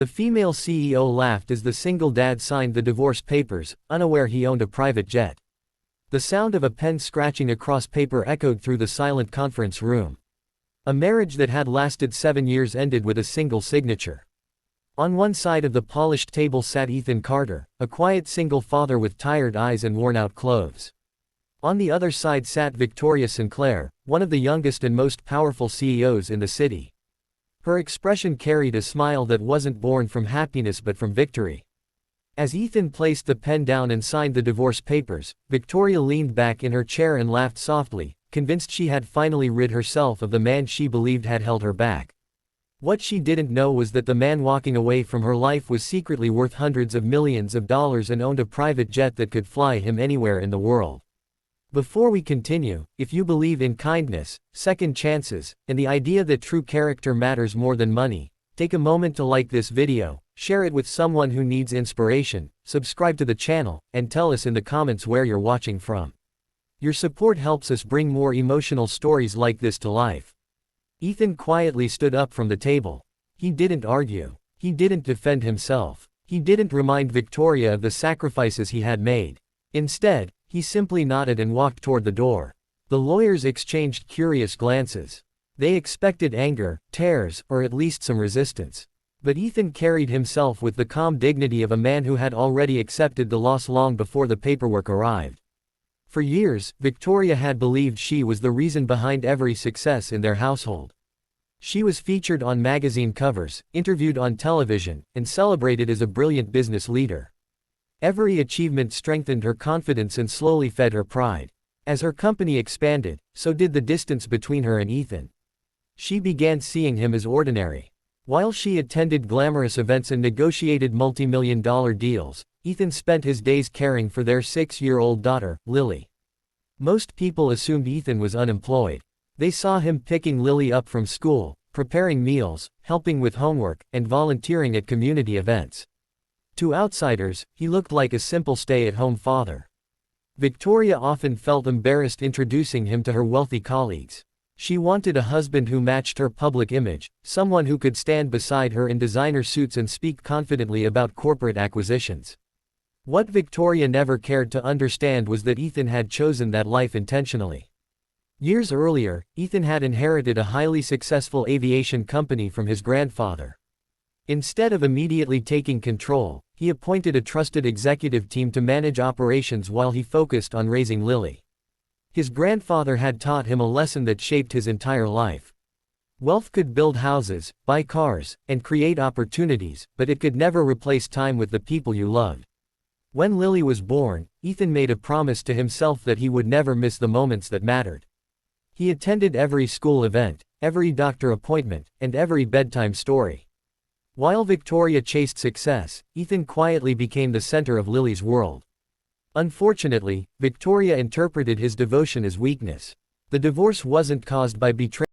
The female CEO laughed as the single dad signed the divorce papers, unaware he owned a private jet. The sound of a pen scratching across paper echoed through the silent conference room. A marriage that had lasted 7 years ended with a single signature. On one side of the polished table sat Ethan Carter, a quiet single father with tired eyes and worn-out clothes. On the other side sat Victoria Sinclair, one of the youngest and most powerful CEOs in the city. Her expression carried a smile that wasn't born from happiness but from victory. As Ethan placed the pen down and signed the divorce papers, Victoria leaned back in her chair and laughed softly, convinced she had finally rid herself of the man she believed had held her back. What she didn't know was that the man walking away from her life was secretly worth hundreds of millions of dollars and owned a private jet that could fly him anywhere in the world. Before we continue, if you believe in kindness, second chances, and the idea that true character matters more than money, take a moment to like this video, share it with someone who needs inspiration, subscribe to the channel, and tell us in the comments where you're watching from. Your support helps us bring more emotional stories like this to life. Ethan quietly stood up from the table. He didn't argue. He didn't defend himself. He didn't remind Victoria of the sacrifices he had made. Instead, he simply nodded and walked toward the door. The lawyers exchanged curious glances. They expected anger, tears, or at least some resistance. But Ethan carried himself with the calm dignity of a man who had already accepted the loss long before the paperwork arrived. For years, Victoria had believed she was the reason behind every success in their household. She was featured on magazine covers, interviewed on television, and celebrated as a brilliant business leader. Every achievement strengthened her confidence and slowly fed her pride. As her company expanded, so did the distance between her and Ethan. She began seeing him as ordinary. While she attended glamorous events and negotiated multimillion-dollar deals, Ethan spent his days caring for their 6-year-old daughter, Lily. Most people assumed Ethan was unemployed. They saw him picking Lily up from school, preparing meals, helping with homework, and volunteering at community events. To outsiders, he looked like a simple stay-at-home father. Victoria often felt embarrassed introducing him to her wealthy colleagues. She wanted a husband who matched her public image, someone who could stand beside her in designer suits and speak confidently about corporate acquisitions. What Victoria never cared to understand was that Ethan had chosen that life intentionally. Years earlier, Ethan had inherited a highly successful aviation company from his grandfather. Instead of immediately taking control, he appointed a trusted executive team to manage operations while he focused on raising Lily. His grandfather had taught him a lesson that shaped his entire life. Wealth could build houses, buy cars, and create opportunities, but it could never replace time with the people you loved. When Lily was born, Ethan made a promise to himself that he would never miss the moments that mattered. He attended every school event, every doctor appointment, and every bedtime story. While Victoria chased success, Ethan quietly became the center of Lily's world. Unfortunately, Victoria interpreted his devotion as weakness. The divorce wasn't caused by betrayal.